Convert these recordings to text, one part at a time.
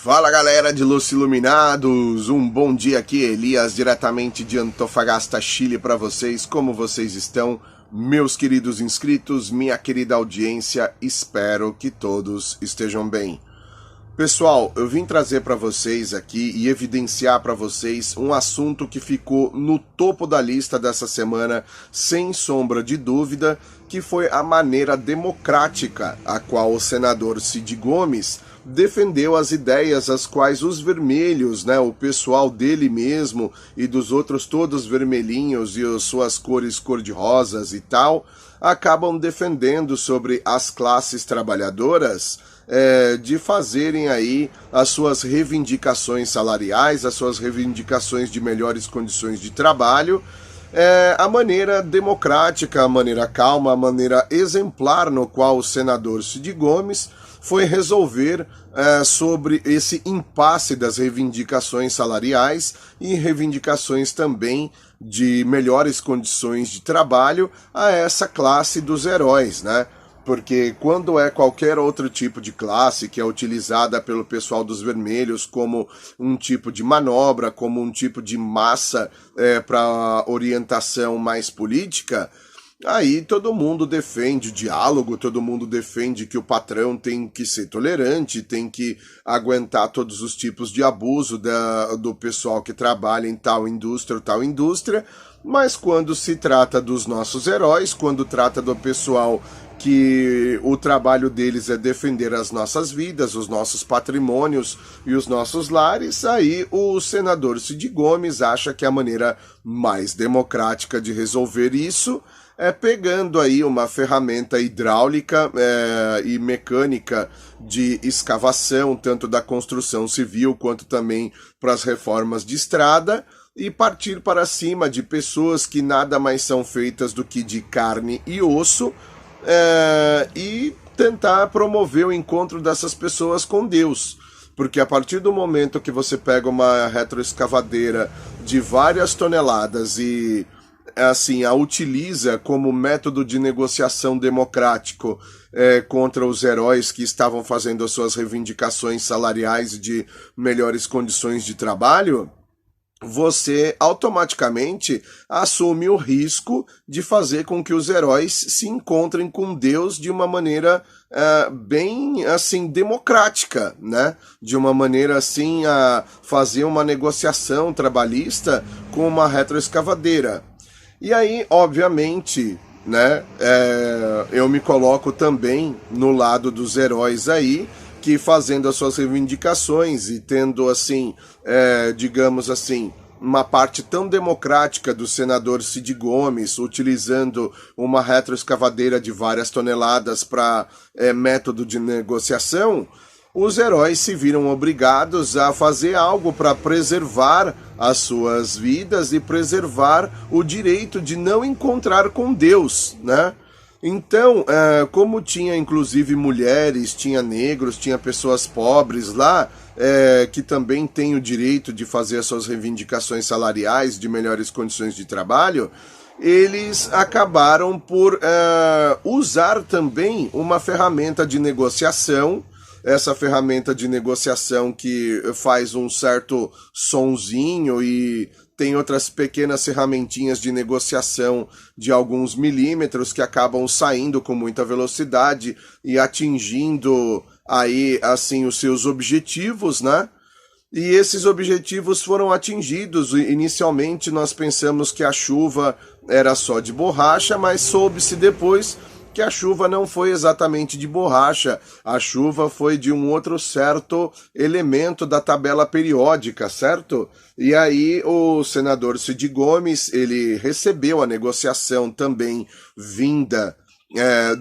Fala galera de Los Iluminados, um bom dia aqui, Elias, diretamente de Antofagasta, Chile para vocês. Como vocês estão, meus queridos inscritos, minha querida audiência? Espero que todos estejam bem. Pessoal, eu vim trazer para vocês aqui e evidenciar para vocês um assunto que ficou no topo da lista dessa semana, sem sombra de dúvida, que foi a maneira democrática a qual o senador Cid Gomes defendeu as ideias as quais os vermelhos, o pessoal dele mesmo e dos outros todos vermelhinhos e as suas cores cor-de-rosas e tal, acabam defendendo sobre as classes trabalhadoras, de fazerem aí as suas reivindicações salariais, as suas reivindicações de melhores condições de trabalho, a maneira democrática, a maneira calma, a maneira exemplar no qual o senador Cid Gomes foi resolver sobre esse impasse das reivindicações salariais e reivindicações também de melhores condições de trabalho a essa classe dos heróis, Porque quando é qualquer outro tipo de classe que é utilizada pelo pessoal dos vermelhos como um tipo de manobra, como um tipo de massa para orientação mais política, aí todo mundo defende o diálogo, todo mundo defende que o patrão tem que ser tolerante, tem que aguentar todos os tipos de abuso do pessoal que trabalha em tal indústria, mas quando se trata dos nossos heróis, quando trata do pessoal que o trabalho deles é defender as nossas vidas, os nossos patrimônios e os nossos lares, aí o senador Cid Gomes acha que a maneira mais democrática de resolver isso é pegando aí uma ferramenta hidráulica e mecânica de escavação, tanto da construção civil quanto também para as reformas de estrada, e partir para cima de pessoas que nada mais são feitas do que de carne e osso, e tentar promover o encontro dessas pessoas com Deus. Porque a partir do momento que você pega uma retroescavadeira de várias toneladas e assim a utiliza como método de negociação democrático contra os heróis que estavam fazendo as suas reivindicações salariais e de melhores condições de trabalho, você automaticamente assume o risco de fazer com que os heróis se encontrem com Deus de uma maneira bem assim democrática, De uma maneira assim a fazer uma negociação trabalhista com uma retroescavadeira. E aí, obviamente, eu me coloco também no lado dos heróis aí, que fazendo as suas reivindicações e tendo, assim, digamos assim, uma parte tão democrática do senador Cid Gomes, utilizando uma retroescavadeira de várias toneladas para método de negociação, os heróis se viram obrigados a fazer algo para preservar as suas vidas e preservar o direito de não encontrar com Deus, Então, como tinha inclusive mulheres, tinha negros, tinha pessoas pobres lá, que também têm o direito de fazer as suas reivindicações salariais, de melhores condições de trabalho, eles acabaram por usar também uma ferramenta de negociação, essa ferramenta de negociação que faz um certo sonzinho e tem outras pequenas ferramentinhas de negociação de alguns milímetros que acabam saindo com muita velocidade e atingindo aí, assim, os seus objetivos, E esses objetivos foram atingidos. Inicialmente nós pensamos que a chuva era só de borracha, mas soube-se depois que a chuva não foi exatamente de borracha, a chuva foi de um outro certo elemento da tabela periódica, certo? E aí o senador Cid Gomes, ele recebeu a negociação também vinda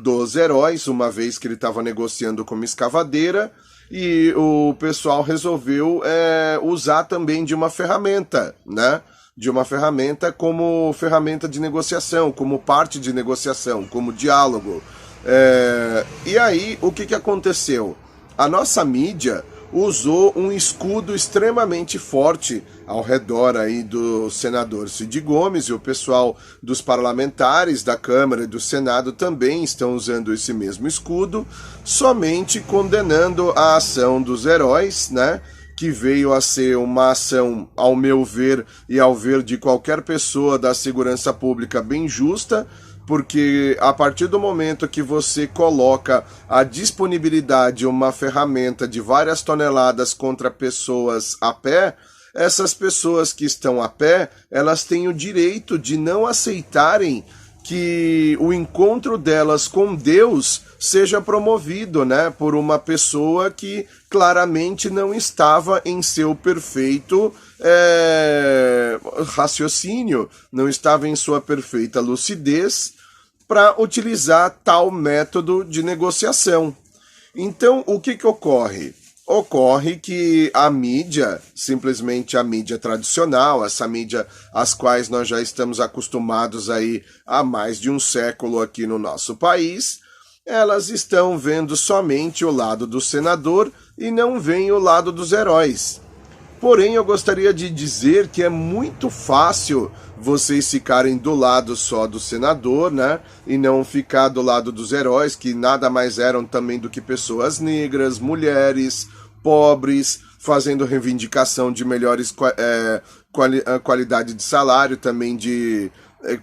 dos heróis, uma vez que ele estava negociando com uma escavadeira, e o pessoal resolveu usar também de uma ferramenta, de uma ferramenta como ferramenta de negociação, como parte de negociação, como diálogo. E aí, o que aconteceu? A nossa mídia usou um escudo extremamente forte ao redor aí do senador Cid Gomes, e o pessoal dos parlamentares da Câmara e do Senado também estão usando esse mesmo escudo, somente condenando a ação dos heróis, né? Que veio a ser uma ação, ao meu ver e ao ver de qualquer pessoa da segurança pública, bem justa, porque a partir do momento que você coloca à disponibilidade uma ferramenta de várias toneladas contra pessoas a pé, essas pessoas que estão a pé, elas têm o direito de não aceitarem que o encontro delas com Deus seja promovido, né, por uma pessoa que claramente não estava em seu perfeito raciocínio, não estava em sua perfeita lucidez para utilizar tal método de negociação. Então, o que ocorre? Ocorre que a mídia, simplesmente a mídia tradicional, essa mídia às quais nós já estamos acostumados aí há mais de um século aqui no nosso país, elas estão vendo somente o lado do senador e não veem o lado dos heróis. Porém, eu gostaria de dizer que é muito fácil vocês ficarem do lado só do senador, né? E não ficar do lado dos heróis, que nada mais eram também do que pessoas negras, mulheres, pobres, fazendo reivindicação de melhores qualidade de salário, também de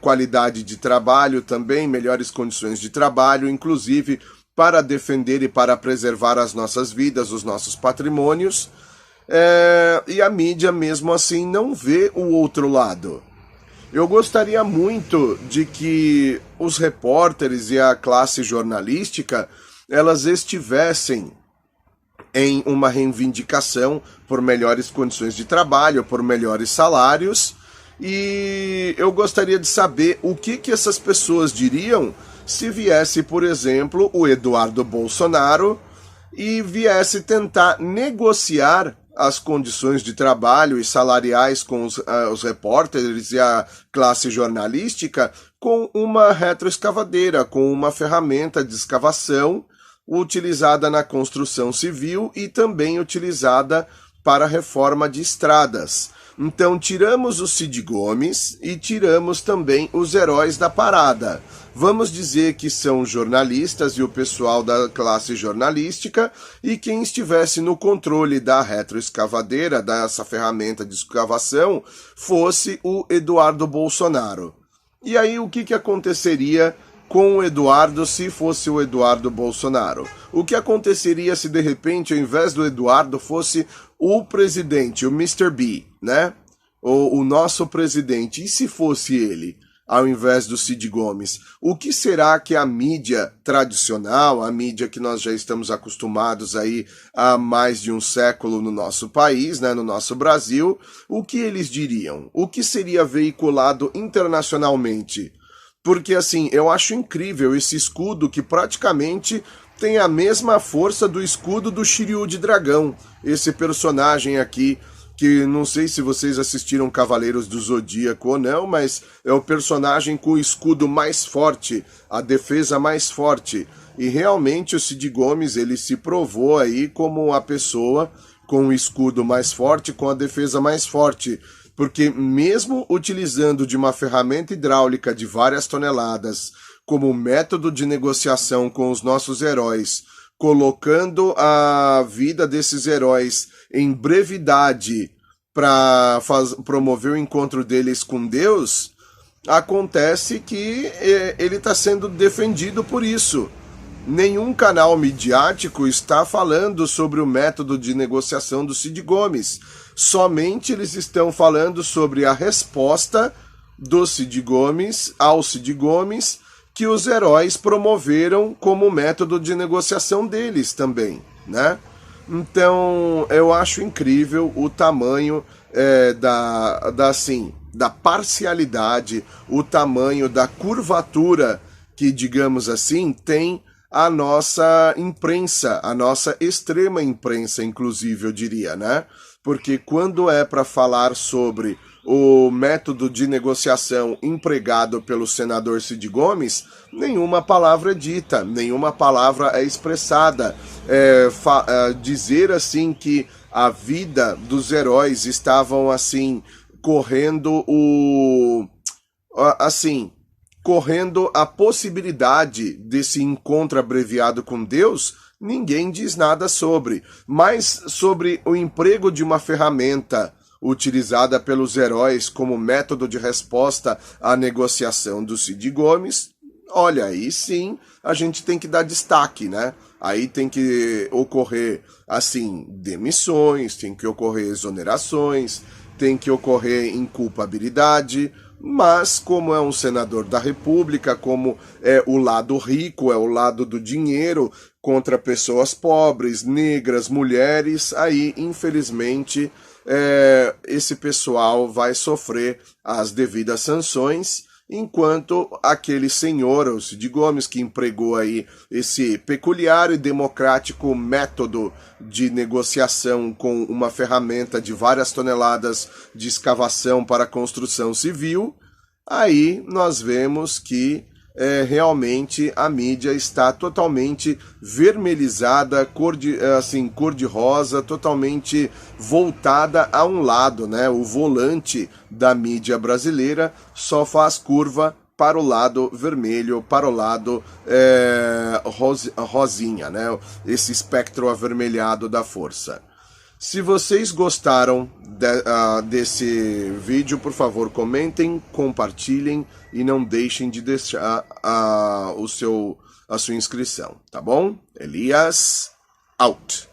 qualidade de trabalho, também melhores condições de trabalho, inclusive para defender e para preservar as nossas vidas, os nossos patrimônios. E a mídia, mesmo assim, não vê o outro lado. Eu gostaria muito de que os repórteres e a classe jornalística, elas estivessem em uma reivindicação por melhores condições de trabalho, por melhores salários, e eu gostaria de saber o que essas pessoas diriam se viesse, por exemplo, o Eduardo Bolsonaro e viesse tentar negociar as condições de trabalho e salariais com os repórteres e a classe jornalística com uma retroescavadeira, com uma ferramenta de escavação utilizada na construção civil e também utilizada para a reforma de estradas. Então tiramos o Cid Gomes e tiramos também os heróis da parada. Vamos dizer que são jornalistas e o pessoal da classe jornalística, e quem estivesse no controle da retroescavadeira, dessa ferramenta de escavação, fosse o Eduardo Bolsonaro. E aí o que aconteceria com o Eduardo se fosse o Eduardo Bolsonaro? O que aconteceria se de repente, ao invés do Eduardo, fosse o presidente, o Mr. B, né? O nosso presidente. E se fosse ele, ao invés do Cid Gomes? O que será que a mídia tradicional, a mídia que nós já estamos acostumados aí há mais de um século no nosso país, né, no nosso Brasil, o que eles diriam? O que seria veiculado internacionalmente? Porque, assim, eu acho incrível esse escudo que praticamente tem a mesma força do escudo do Shiryu de Dragão. Esse personagem aqui, que não sei se vocês assistiram Cavaleiros do Zodíaco ou não, mas é o personagem com o escudo mais forte, a defesa mais forte. E realmente o Cid Gomes, ele se provou aí como a pessoa com o escudo mais forte, com a defesa mais forte. Porque mesmo utilizando de uma ferramenta hidráulica de várias toneladas como método de negociação com os nossos heróis, colocando a vida desses heróis em brevidade para promover o encontro deles com Deus, acontece que ele está sendo defendido por isso. Nenhum canal midiático está falando sobre o método de negociação do Cid Gomes. Somente eles estão falando sobre a resposta do Cid Gomes ao Cid Gomes, que os heróis promoveram como método de negociação deles também, né? Então, eu acho incrível o tamanho da parcialidade, o tamanho da curvatura que, digamos assim, tem a nossa imprensa, a nossa extrema imprensa, inclusive, eu diria, né? Porque quando é para falar sobre o método de negociação empregado pelo senador Cid Gomes, nenhuma palavra é dita, nenhuma palavra é expressada. Dizer assim que a vida dos heróis estavam assim correndo a possibilidade desse encontro abreviado com Deus, ninguém diz nada sobre. Mas sobre o emprego de uma ferramenta utilizada pelos heróis como método de resposta à negociação do Cid Gomes, olha, aí sim a gente tem que dar destaque, né? Aí tem que ocorrer, assim, demissões, tem que ocorrer exonerações, tem que ocorrer inculpabilidade, mas como é um senador da República, como é o lado rico, é o lado do dinheiro contra pessoas pobres, negras, mulheres, aí, infelizmente, esse pessoal vai sofrer as devidas sanções, enquanto aquele senhor, o Cid Gomes, que empregou aí esse peculiar e democrático método de negociação com uma ferramenta de várias toneladas de escavação para construção civil, aí nós vemos que realmente a mídia está totalmente vermelhizada, cor de rosa, totalmente voltada a um lado, né? O volante da mídia brasileira só faz curva para o lado vermelho, para o lado rosinha, né? Esse espectro avermelhado da força. Se vocês gostaram desse vídeo, por favor, comentem, compartilhem e não deixem de deixar a sua inscrição, tá bom? Elias, out!